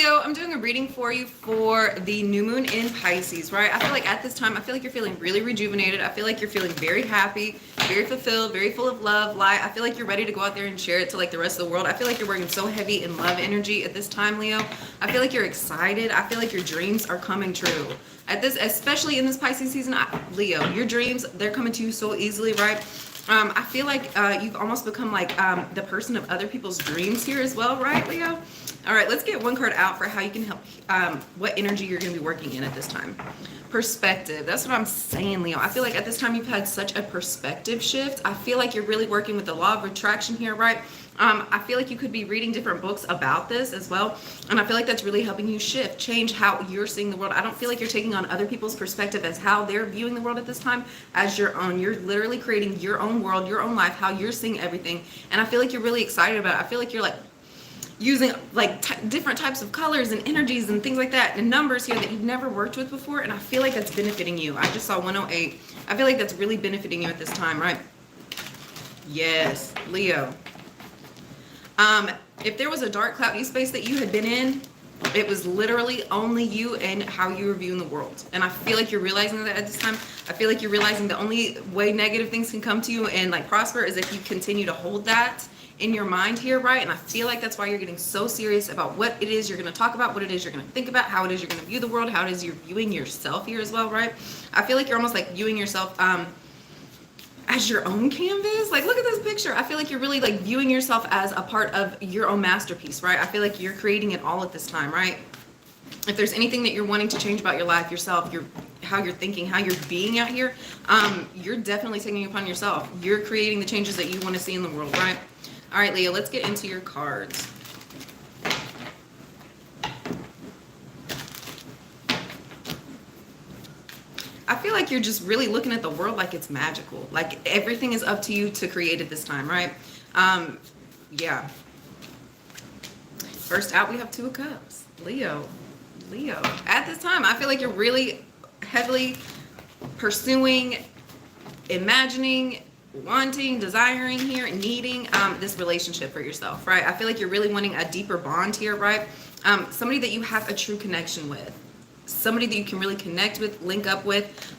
Leo, I'm doing a reading for you for the new moon in Pisces, right? I feel like at this time, I feel like you're feeling really rejuvenated. I feel like you're feeling very happy, very fulfilled, very full of love, light. I feel like you're ready to go out there and share it to like the rest of the world. I feel like you're working so heavy in love energy at this time, Leo. I feel like you're excited. I feel like your dreams are coming true. At this, especially in this Pisces season, Leo, your dreams, they're coming to you so easily, right? I feel like you've almost become like the person of other people's dreams here as well, right, Leo? All right, let's get one card out for how you can help, what energy you're going to be working in at this time. Perspective. That's what I'm saying, Leo. I feel like at this time you've had such a perspective shift. I feel like you're really working with the law of attraction here, right? I feel like you could be reading different books about this as well. And I feel like that's really helping you shift, change how you're seeing the world. I don't feel like you're taking on other people's perspective as how they're viewing the world at this time as your own. You're literally creating your own world, your own life, how you're seeing everything. And I feel like you're really excited about it. I feel like you're like using like different types of colors and energies and things like that and numbers here that you've never worked with before. And I feel like that's benefiting you. I just saw 108. I feel like that's really benefiting you at this time, right? Yes, Leo. If there was a dark, cloudy space that you had been in, it was literally only you and how you were viewing the world. And I feel like you're realizing that at this time. I feel like you're realizing the only way negative things can come to you and like prosper is if you continue to hold that in your mind here, right? And I feel like that's why you're getting so serious about what it is you're going to talk about, what it is you're going to think about, how it is you're going to view the world, how it is you're viewing yourself here as well, right? I feel like you're almost like viewing yourself as your own canvas. Like, look at this picture. I feel like you're really like viewing yourself as a part of your own masterpiece, right? I feel like you're creating it all at this time, right? If there's anything that you're wanting to change about your life, yourself, how you're thinking, how you're being out here, you're definitely taking it upon yourself. You're creating the changes that you want to see in the world, right? All right, Leo, let's get into your cards. I feel like you're just really looking at the world like it's magical. Like everything is up to you to create it this time, right? Yeah. First out, we have Two of Cups. Leo. At this time, I feel like you're really heavily pursuing, imagining, wanting, desiring here, needing this relationship for yourself, right? I feel like you're really wanting a deeper bond here, right? Somebody that you have a true connection with. Somebody that you can really connect with, link up with,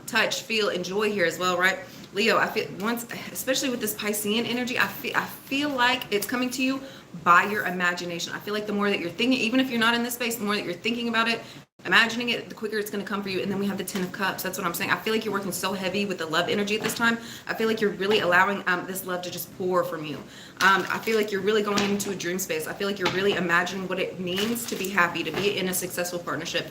touch, feel, enjoy here as well, right? Leo, I feel once, especially with this Piscean energy, I feel like it's coming to you by your imagination. I feel like the more that you're thinking, even if you're not in this space, the more that you're thinking about it, imagining it, the quicker it's going to come for you. And then we have the 10 of Cups. That's what I'm saying. I feel like you're working so heavy with the love energy at this time. I feel like you're really allowing this love to just pour from you. I feel like you're really going into a dream space. I feel like you're really imagining what it means to be happy, to be in a successful partnership.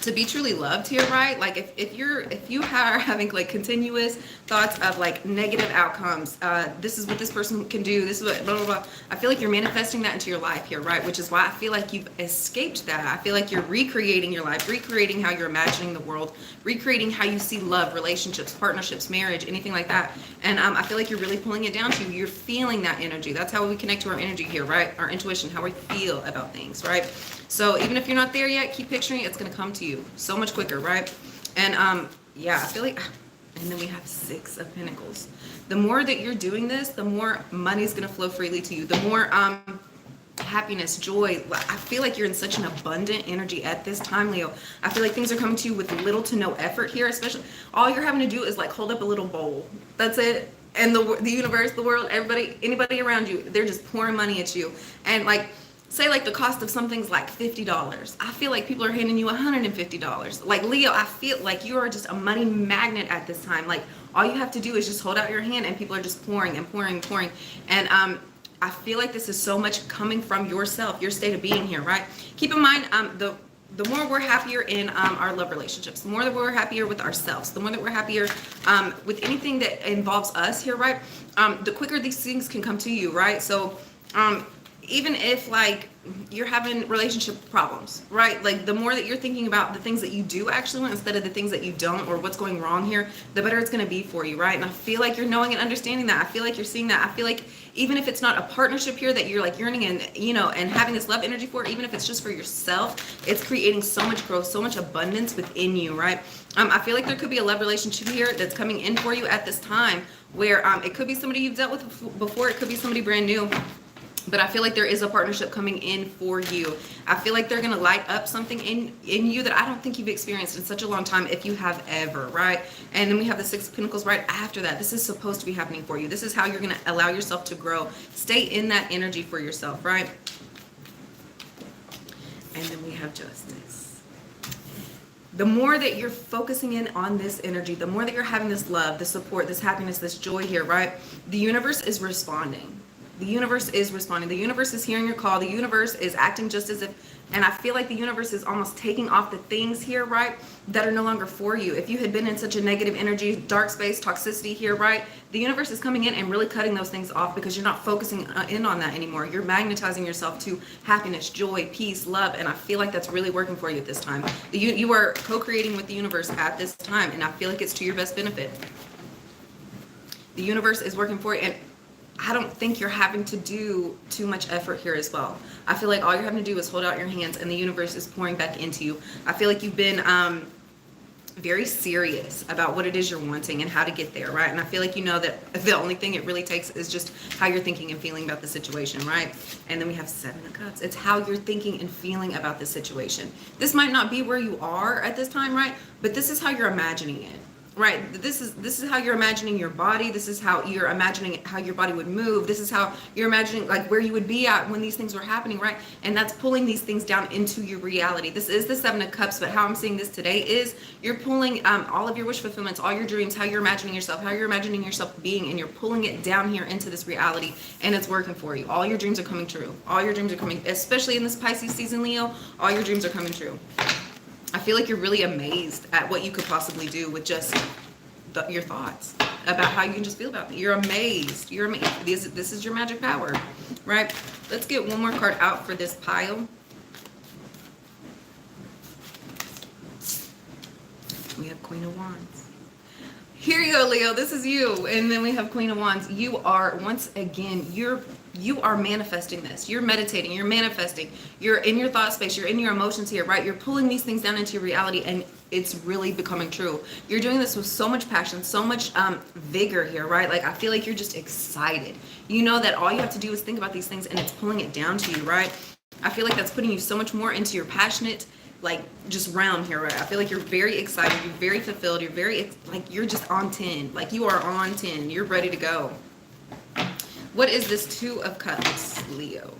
To be truly loved here, right? Like if you are having like continuous thoughts of like negative outcomes, this is what this person can do, this is what blah blah blah, I feel like you're manifesting that into your life here, right? Which is why I feel like you've escaped that. I feel like you're recreating your life, recreating how you're imagining the world, recreating how you see love, relationships, partnerships, marriage, anything like that. And I feel like you're really pulling it down to you. You're feeling that energy. That's how we connect to our energy here, right? Our intuition, how we feel about things, right? So even if you're not there yet, keep picturing it. It's going to come to you so much quicker, right? And yeah, I feel like, and then we have 6 of Pentacles. The more that you're doing this, the more money is going to flow freely to you. The more happiness, joy. I feel like you're in such an abundant energy at this time, Leo. I feel like things are coming to you with little to no effort here, especially. All you're having to do is like hold up a little bowl. That's it. And the universe, the world, everybody, anybody around you, they're just pouring money at you. And like, say like the cost of something's like $50. I feel like people are handing you $150. Like Leo, I feel like you are just a money magnet at this time. Like all you have to do is just hold out your hand and people are just pouring and pouring and pouring. And I feel like this is so much coming from yourself, your state of being here, right? Keep in mind, the more we're happier in our love relationships, the more that we're happier with ourselves, the more that we're happier with anything that involves us here, right? The quicker these things can come to you, right? So even if like you're having relationship problems, right? Like the more that you're thinking about the things that you do actually want instead of the things that you don't, or what's going wrong here, the better it's going to be for you, right? And I feel like you're knowing and understanding that. I feel like you're seeing that. I feel like even if it's not a partnership here that you're like yearning and, you know, and having this love energy for, even if it's just for yourself, it's creating so much growth, so much abundance within you, right? I feel like there could be a love relationship here that's coming in for you at this time where it could be somebody you've dealt with before. It could be somebody brand new. But I feel like there is a partnership coming in for you. I feel like they're going to light up something in you that I don't think you've experienced in such a long time, if you have ever, right? And then we have the Six of Pentacles right after that. This is supposed to be happening for you. This is how you're going to allow yourself to grow. Stay in that energy for yourself, right? And then we have Justice. The more that you're focusing in on this energy, the more that you're having this love, this support, this happiness, this joy here, right? The universe is responding. The universe is responding. The universe is hearing your call. The universe is acting just as if, and I feel like the universe is almost taking off the things here, right, that are no longer for you. If you had been in such a negative energy, dark space, toxicity here, right, the universe is coming in and really cutting those things off because you're not focusing in on that anymore. You're magnetizing yourself to happiness, joy, peace, love, and I feel like that's really working for you at this time. You are co-creating with the universe at this time, and I feel like it's to your best benefit. The universe is working for you, and I don't think you're having to do too much effort here as well. I feel like all you're having to do is hold out your hands and the universe is pouring back into you. I feel like you've been very serious about what it is you're wanting and how to get there, right? And I feel like you know that the only thing it really takes is just how you're thinking and feeling about the situation, right? And then we have Seven of Cups. It's how you're thinking and feeling about the situation. This might not be where you are at this time, right? But this is how you're imagining it. Right, this is how you're imagining your body. This is how you're imagining how your body would move. This is how you're imagining like where you would be at when these things were happening, right? And that's pulling these things down into your reality. This is the Seven of Cups, but how I'm seeing this today is you're pulling all of your wish fulfillments, all your dreams, how you're imagining yourself, how you're imagining yourself being, and you're pulling it down here into this reality, and it's working for you. All your dreams are coming true. All your dreams are coming, especially in this Pisces season, Leo, all your dreams are coming true. I feel like you're really amazed at what you could possibly do with just your thoughts about how you can just feel about it. You're amazed. You're amazed. This is your magic power, right? Let's get one more card out for this pile. We have Queen of Wands. Here you go, Leo. This is you. And then we have Queen of Wands. You are, once again, you are manifesting this. You're meditating. You're manifesting. You're in your thought space. You're in your emotions here, right? You're pulling these things down into your reality, and it's really becoming true. You're doing this with so much passion, so much vigor here, right? Like, I feel like you're just excited. You know that all you have to do is think about these things, and it's pulling it down to you, right? I feel like that's putting you so much more into your passionate, like, just realm here, right? I feel like you're very excited. You're very fulfilled. You're very, like, you're just on 10. Like, you are on 10. You're ready to go. What is this Two of Cups, Leo?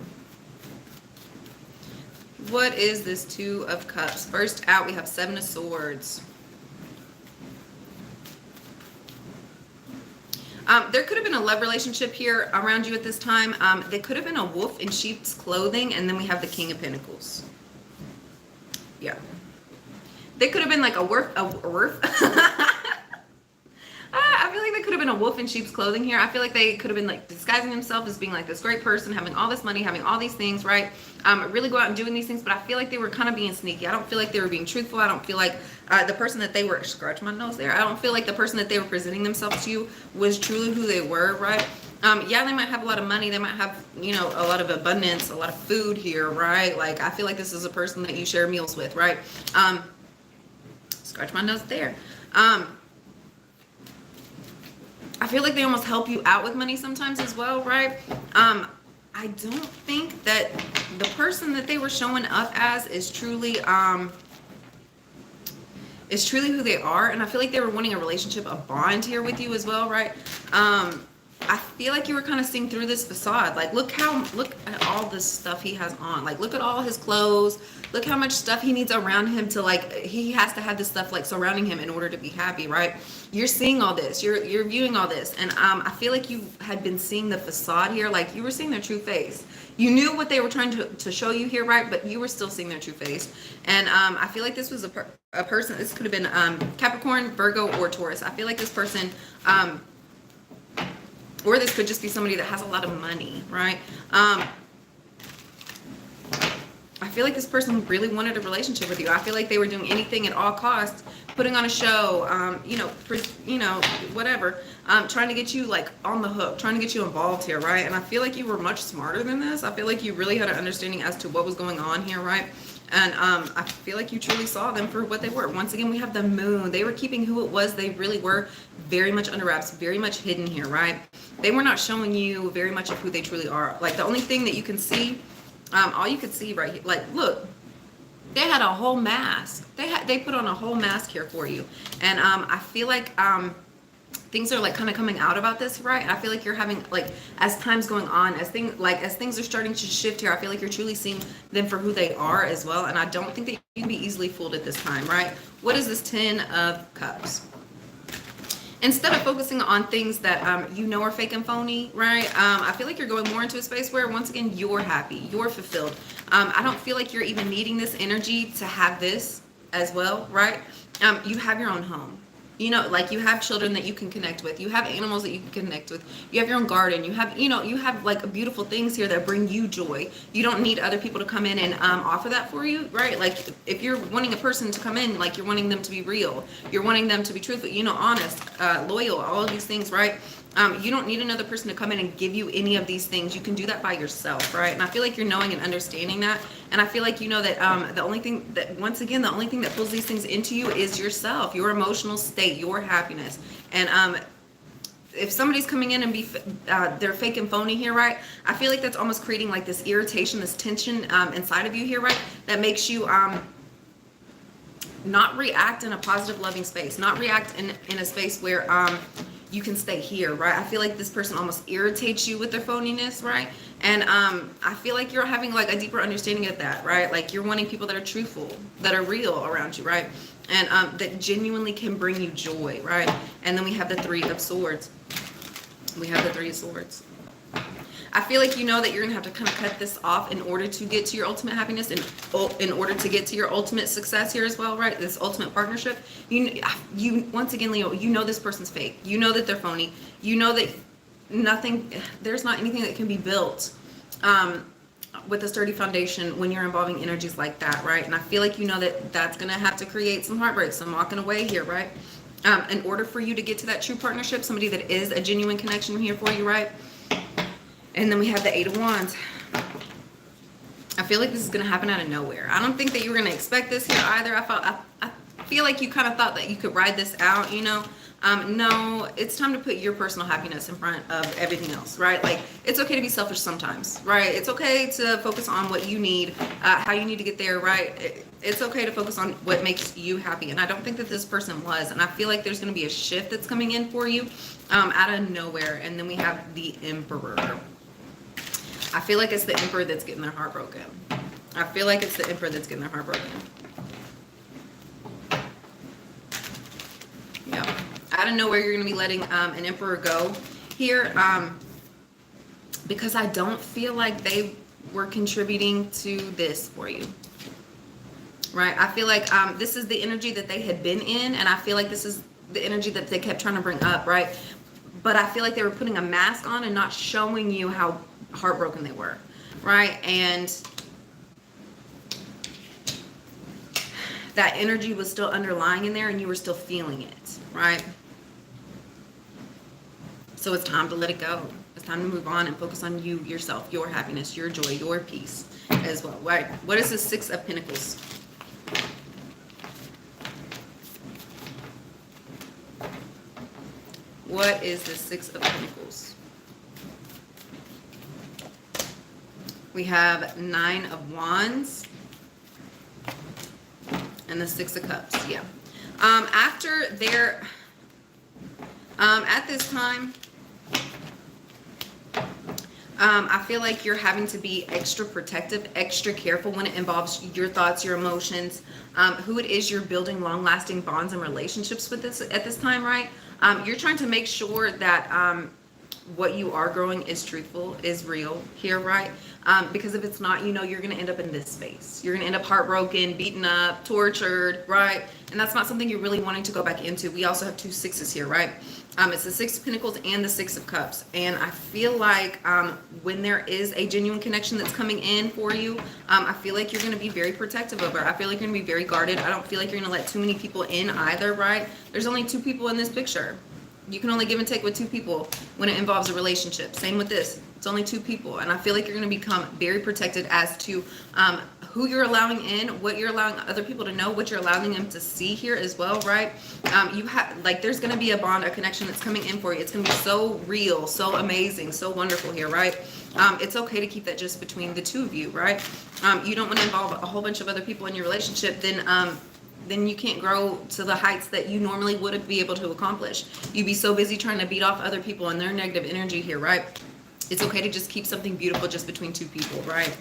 What is this Two of Cups? First out, we have Seven of Swords. There could have been a love relationship here around you at this time. They could have been a wolf in sheep's clothing, and then we have the King of Pentacles. Yeah. They could have been like a wolf. I feel like they could have been a wolf in sheep's clothing here. I feel like they could have been like disguising themselves as being like this great person, having all this money, having all these things, right? Really go out and doing these things, but I feel like they were kind of being sneaky. I don't feel like they were being truthful. I don't feel like the person that they were, scratch my nose there, I don't feel like the person that they were presenting themselves to was truly who they were, right? Yeah, they might have a lot of money. They might have, you know, a lot of abundance, a lot of food here, right? Like, I feel like this is a person that you share meals with, right? Scratch my nose there. I feel like they almost help you out with money sometimes as well, right? I don't think that the person that they were showing up as is truly who they are, and I feel like they were wanting a relationship, a bond here with you as well, right? I feel like you were kind of seeing through this facade. Like, look at all this stuff he has on. Like, look at all his clothes. Look how much stuff he needs around him to, like, he has to have this stuff like surrounding him in order to be happy, right? You're seeing all this. You're viewing all this, and I feel like you had been seeing the facade here. Like, you were seeing their true face. You knew what they were trying to show you here, right? But you were still seeing their true face. And I feel like this was a person. This could have been Capricorn, Virgo, or Taurus. I feel like this person. Or this could just be somebody that has a lot of money, right? I feel like this person really wanted a relationship with you. I feel like they were doing anything at all costs, putting on a show, whatever, trying to get you like on the hook, trying to get you involved here, right? And I feel like you were much smarter than this. I feel like you really had an understanding as to what was going on here, right? And I feel like you truly saw them for what they were. Once again, we have the moon. They were keeping who it was they really were very much under wraps, very much hidden here, right? They were not showing you very much of who they truly are. Like the only thing that you can see, all you could see right here, like look, they had a whole mask. They put on a whole mask here for you. And I feel like things are like kind of coming out about this, right? I feel like you're having, like, as time's going on, as things are starting to shift here, I feel like you're truly seeing them for who they are as well. And I don't think that you can be easily fooled at this time, right? What is this 10 of Cups? Instead of focusing on things that are fake and phony, right? I feel like you're going more into a space where, once again, you're happy, you're fulfilled. I don't feel like you're even needing this energy to have this as well, right? You have your own home. Like you have children that you can connect with. You have animals that you can connect with. You have your own garden. You have like beautiful things here that bring you joy. You don't need other people to come in and offer that for you, right? Like if you're wanting a person to come in, like you're wanting them to be real. You're wanting them to be truthful, honest, loyal, all of these things, right? You don't need another person to come in and give you any of these things. You can do that by yourself, right? And I feel like you're knowing and understanding that. And I feel like you know that the only thing that pulls these things into you is yourself, your emotional state, your happiness. And if somebody's coming in and they're fake and phony here, right? I feel like that's almost creating like this irritation, this tension inside of you here, right? That makes you not react in a positive, loving space, not react in a space where you can stay here, right? I feel like this person almost irritates you with their phoniness, right? And I feel like you're having like a deeper understanding of that, right? Like you're wanting people that are truthful, that are real around you, right? And that genuinely can bring you joy, right? And then we have the 3 of Swords. We have the 3 of Swords. I feel like you know that you're gonna have to kind of cut this off in order to get to your ultimate happiness and in order to get to your ultimate success here as well, right? This ultimate partnership. You once again, Leo, you know this person's fake. You know that they're phony. You know that there's not anything that can be built with a sturdy foundation when you're involving energies like that, right? And I feel like you know that that's gonna have to create some heartbreak, some walking away here, right? In order for you to get to that true partnership, somebody that is a genuine connection here for you, right? And then we have the 8 of Wands. I feel like this is going to happen out of nowhere. I don't think that you were going to expect this here either. I feel like you kind of thought that you could ride this out, No, it's time to put your personal happiness in front of everything else, right? Like, it's okay to be selfish sometimes, right? It's okay to focus on what you need, how you need to get there, right? It's okay to focus on what makes you happy. And I don't think that this person was. And I feel like there's going to be a shift that's coming in for you out of nowhere. And then we have the Emperor. I feel like it's the Emperor that's getting their heart broken. I feel like it's the Emperor that's getting their heart broken. Yeah. Out of nowhere, you're going to be letting an Emperor go here because I don't feel like they were contributing to this for you. Right? I feel like this is the energy that they had been in, and I feel like this is the energy that they kept trying to bring up, right? But I feel like they were putting a mask on and not showing you how heartbroken they were, right? And that energy was still underlying in there and you were still feeling it, right? So it's time to let it go. It's time to move on and focus on you, yourself, your happiness, your joy, your peace as well, right? What is the 6 of Pentacles? What is the 6 of Pentacles? We have 9 of Wands and the 6 of Cups. Yeah. After their, at this time, I feel like you're having to be extra protective, extra careful when it involves your thoughts, your emotions, who it is you're building long-lasting bonds and relationships with this at this time, right? You're trying to make sure that what you are growing is truthful, is real here, right? Because if it's not, you're going to end up in this space. You're going to end up heartbroken, beaten up, tortured, right? And that's not something you're really wanting to go back into. We also have 2 6s here, right? It's the Six of Pentacles and the Six of Cups. And I feel like when there is a genuine connection that's coming in for you, I feel like you're going to be very protective of her. I feel like you're going to be very guarded. I don't feel like you're going to let too many people in either, right? There's only 2 people in this picture. You can only give and take with 2 people when it involves a relationship. Same with this. It's only 2 people. And I feel like you're going to become very protected as to who you're allowing in, what you're allowing other people to know, what you're allowing them to see here as well, right? You have, like, there's going to be a bond, a connection that's coming in for you. It's going to be so real, so amazing, so wonderful here, right? It's okay to keep that just between the 2 of you, right? You don't want to involve a whole bunch of other people in your relationship, then you can't grow to the heights that you normally would be able to accomplish. You'd be so busy trying to beat off other people and their negative energy here, right? It's okay to just keep something beautiful just between 2 people, right?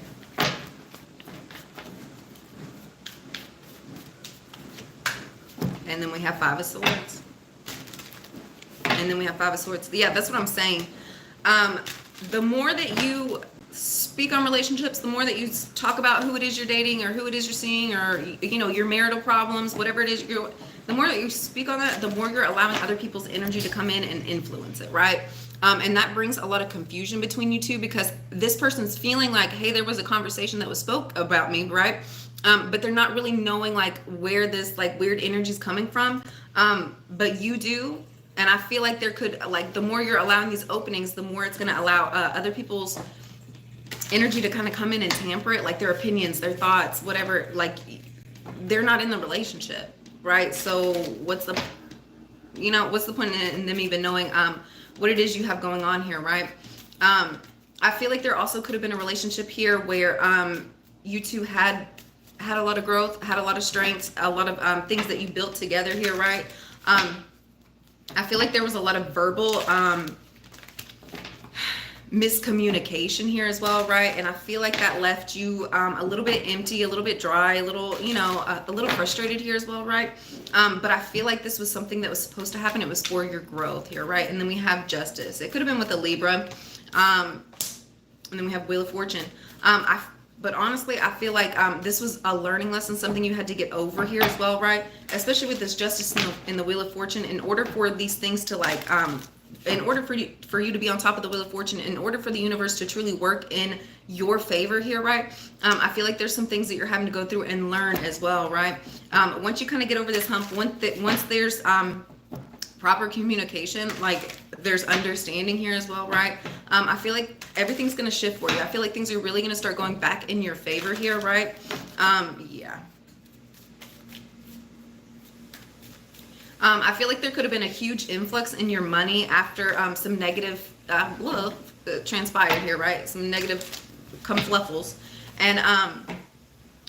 And then we have 5 of Swords. And then we have 5 of Swords. Yeah, that's what I'm saying. The more that you speak on relationships, the more that you talk about who it is you're dating or who it is you're seeing, or, you know, your marital problems, whatever it is, the more that you speak on that, the more you're allowing other people's energy to come in and influence it, right? And that brings a lot of confusion between you 2, because this person's feeling like, hey, there was a conversation that was spoke about me, right? But they're not really knowing like where this like weird energy is coming from. But you do. And I feel like there could, like, the more you're allowing these openings, the more it's going to allow other people's energy to kind of come in and tamper it, like their opinions, their thoughts, whatever. Like, they're not in the relationship, right? So what's the point in them even knowing what it is you have going on here, right? I feel like there also could have been a relationship here where you 2 had a lot of growth, had a lot of strengths, a lot of things that you built together here, right? I feel like there was a lot of verbal miscommunication here as well, right? And I feel like that left you a little bit empty, a little bit dry, a little, you know, a little frustrated here as well, right? But I feel like this was something that was supposed to happen. It was for your growth here, right? And then we have Justice. It could have been with a Libra. And then we have Wheel of Fortune. But honestly, I feel like this was a learning lesson, something you had to get over here as well, right? Especially with this Justice in the Wheel of Fortune. In order for these things to like, in order for you to be on top of the Wheel of Fortune, in order for the universe to truly work in your favor here, right? I feel like there's some things that you're having to go through and learn as well, right? Once you kind of get over this hump, once there's proper communication, like there's understanding here as well, right? I feel like everything's going to shift for you. I feel like things are really going to start going back in your favor here, right? Yeah. I feel like there could have been a huge influx in your money after some negative transpired here, right? Some negative confluffles. And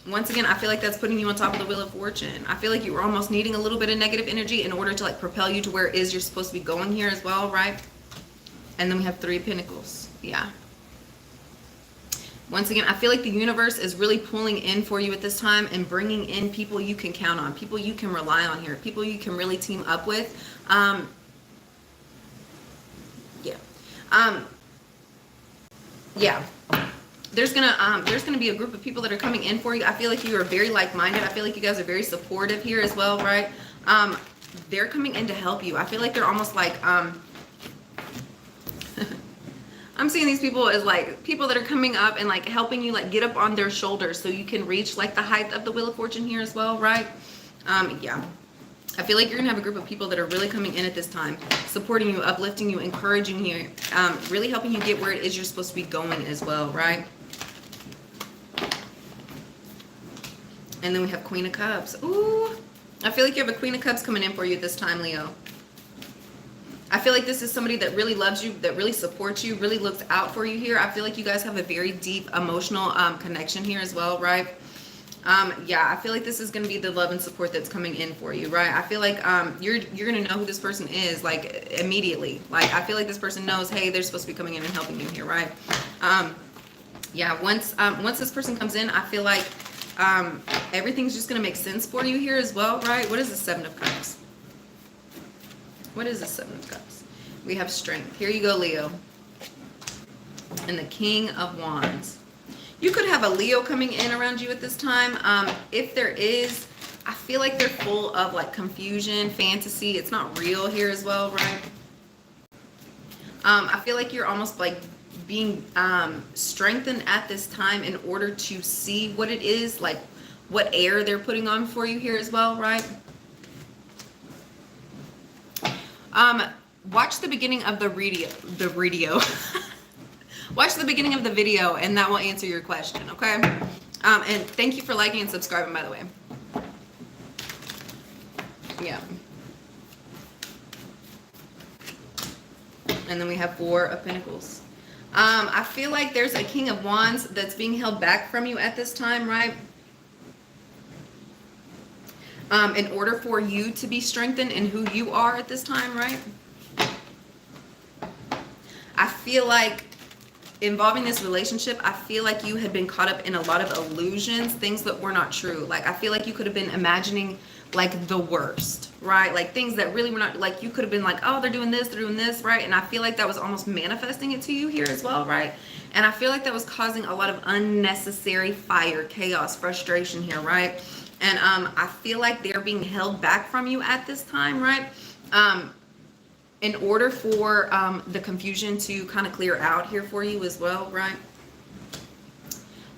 once again, I feel like that's putting you on top of the Wheel of Fortune. I feel like you were almost needing a little bit of negative energy in order to like propel you to where it is you're supposed to be going here as well, right? And then we have 3 of Pentacles. Yeah. Once again, I feel like the universe is really pulling in for you at this time and bringing in people you can count on, people you can rely on here, people you can really team up with. Yeah. There's gonna be a group of people that are coming in for you. I feel like you are very like-minded. I feel like you guys are very supportive here as well, right? They're coming in to help you. I feel like they're almost like I'm seeing these people as like people that are coming up and like helping you like get up on their shoulders so you can reach like the height of the Wheel of Fortune here as well, right? Yeah. I feel like you're gonna have a group of people that are really coming in at this time, supporting you, uplifting you, encouraging you, really helping you get where it is you're supposed to be going as well, right? And then we have Queen of Cups. Ooh, I feel like you have a Queen of Cups coming in for you at this time, Leo. I feel like this is somebody that really loves you, that really supports you, really looks out for you here. I feel like you guys have a very deep emotional connection here as well, right? Yeah, I feel like this is going to be the love and support that's coming in for you, right? I feel like you're going to know who this person is, like, immediately. Like, I feel like this person knows, hey, they're supposed to be coming in and helping you here, right? Yeah, once this person comes in, I feel like everything's just going to make sense for you here as well, right? What is the Seven of Cups? What is the Seven of Cups? We have Strength. Here you go, Leo. And the King of Wands. You could have a Leo coming in around you at this time. If there is, I feel like they're full of like confusion, fantasy. It's not real here as well, right? I feel like you're almost like being strengthened at this time in order to see what it is, like what air they're putting on for you here as well, right? Watch the beginning of the radio. Watch the beginning of the video and that will answer your question, okay? And thank you for liking and subscribing, by the way. Yeah. And then we have Four of Pentacles. I feel like there's a King of Wands that's being held back from you at this time, right? In order for you to be strengthened in who you are at this time, right? I feel like involving this relationship, I feel like you had been caught up in a lot of illusions, things that were not true. Like, I feel like you could have been imagining like the worst, right? Like things that really were not, like you could have been like, oh, they're doing this, right? And I feel like that was almost manifesting it to you here as well, right? And I feel like that was causing a lot of unnecessary fire, chaos, frustration here, right? And I feel like they're being held back from you at this time, right? In order for the confusion to kind of clear out here for you as well, right?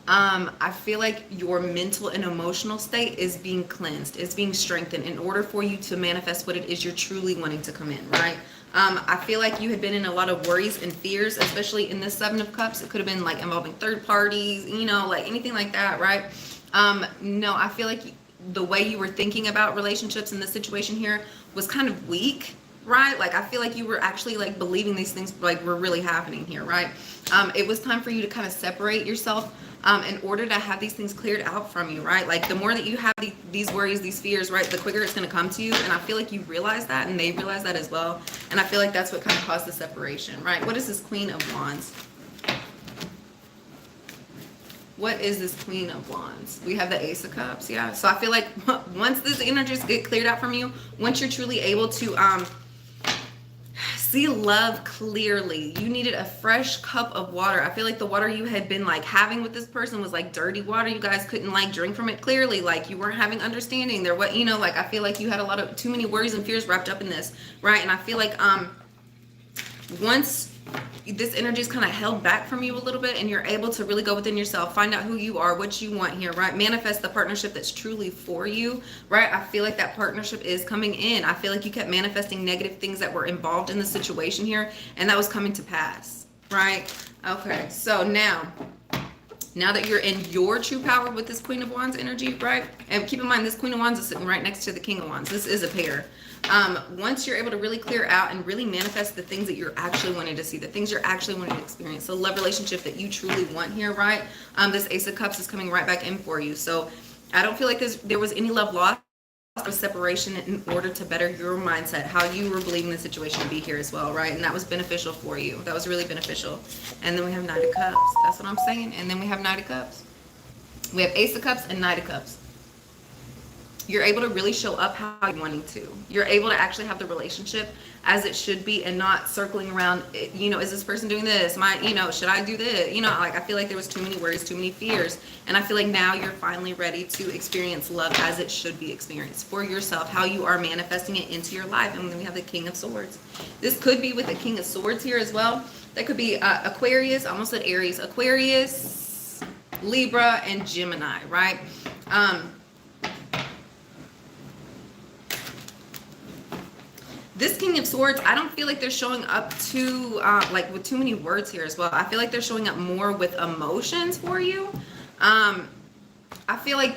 I feel like your mental and emotional state is being cleansed, is being strengthened in order for you to manifest what it is you're truly wanting to come in, right? I feel like you had been in a lot of worries and fears, especially in this Seven of Cups. It could have been like involving third parties, you know, like anything like that, right? No, I feel like the way you were thinking about relationships in this situation here was kind of weak, right? Like I feel like you were actually like believing these things like were really happening here, right? It was time for you to kind of separate yourself in order to have these things cleared out from you, right? Like the more that you have these worries, these fears, right, the quicker it's going to come to you. And I feel like you realize that and they realize that as well. And I feel like that's what kind of caused the separation, right? What is this Queen of Wands? What is this Queen of Wands? We have the Ace of Cups, yeah. So I feel like once this energies get cleared out from you, once you're truly able to see love clearly, you needed a fresh cup of water. I feel like the water you had been like having with this person was like dirty water. You guys couldn't like drink from it clearly. Like you weren't having understanding. There, what, you know, like I feel like you had a lot of too many worries and fears wrapped up in this, right? And I feel like once this energy is kind of held back from you a little bit and you're able to really go within yourself, find out who you are, what you want here, right? Manifest the partnership that's truly for you, right? I feel like that partnership is coming in. I feel like you kept manifesting negative things that were involved in the situation here and that was coming to pass, right? Okay, so now that you're in your true power with this Queen of Wands energy, right? And keep in mind, this Queen of Wands is sitting right next to the King of Wands. This is a pair. Once you're able to really clear out and really manifest the things that you're actually wanting to see, the things you're actually wanting to experience, the love relationship that you truly want here, right? This Ace of Cups is coming right back in for you. So I don't feel like there was any love lost or separation in order to better your mindset, how you were believing the situation to be here as well, right? And that was beneficial for you. That was really beneficial. And then we have Knight of Cups. That's what I'm saying. And then we have Knight of Cups. We have Ace of Cups and Knight of Cups. You're able to really show up how you're wanting to. You're able to actually have the relationship as it should be and not circling around, you know, is this person doing this? You know, should I do this? You know, like I feel like there was too many worries, too many fears. And I feel like now you're finally ready to experience love as it should be experienced for yourself, how you are manifesting it into your life. And then we have the King of Swords. This could be with the King of Swords here as well. That could be Aquarius, I almost said Aries, Aquarius, Libra, and Gemini, right? This King of Swords, I don't feel like they're showing up too, like with too many words here as well. I feel like they're showing up more with emotions for you. I feel like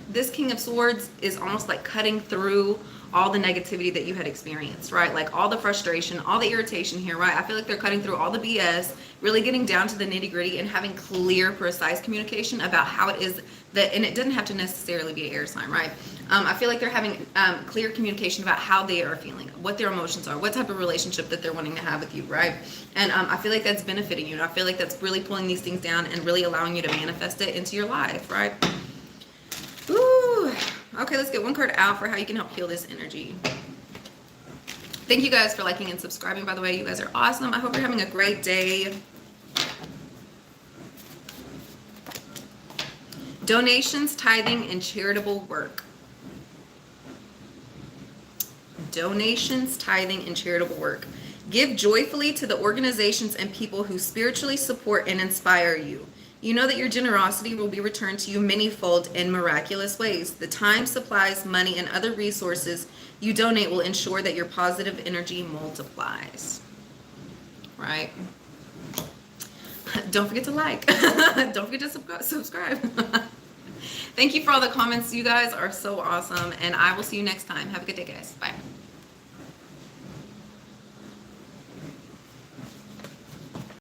this King of Swords is almost like cutting through all the negativity that you had experienced, right? Like all the frustration, all the irritation here, right? I feel like they're cutting through all the BS, really getting down to the nitty gritty and having clear, precise communication about how it is that, and it doesn't have to necessarily be an air sign, right? I feel like they're having clear communication about how they are feeling, what their emotions are, what type of relationship that they're wanting to have with you, right? And I feel like that's benefiting you. And I feel like that's really pulling these things down and really allowing you to manifest it into your life, right? Ooh. Okay, let's get one card out for how you can help heal this energy. Thank you guys for liking and subscribing, by the way. You guys are awesome. I hope you're having a great day. Donations, tithing, and charitable work. Donations, tithing, and charitable work. Give joyfully to the organizations and people who spiritually support and inspire you. You know that your generosity will be returned to you manyfold in miraculous ways. The time, supplies, money, and other resources you donate will ensure that your positive energy multiplies. Right? Don't forget to like. Don't forget to subscribe. Thank you for all the comments. You guys are so awesome. And I will see you next time. Have a good day, guys. Bye.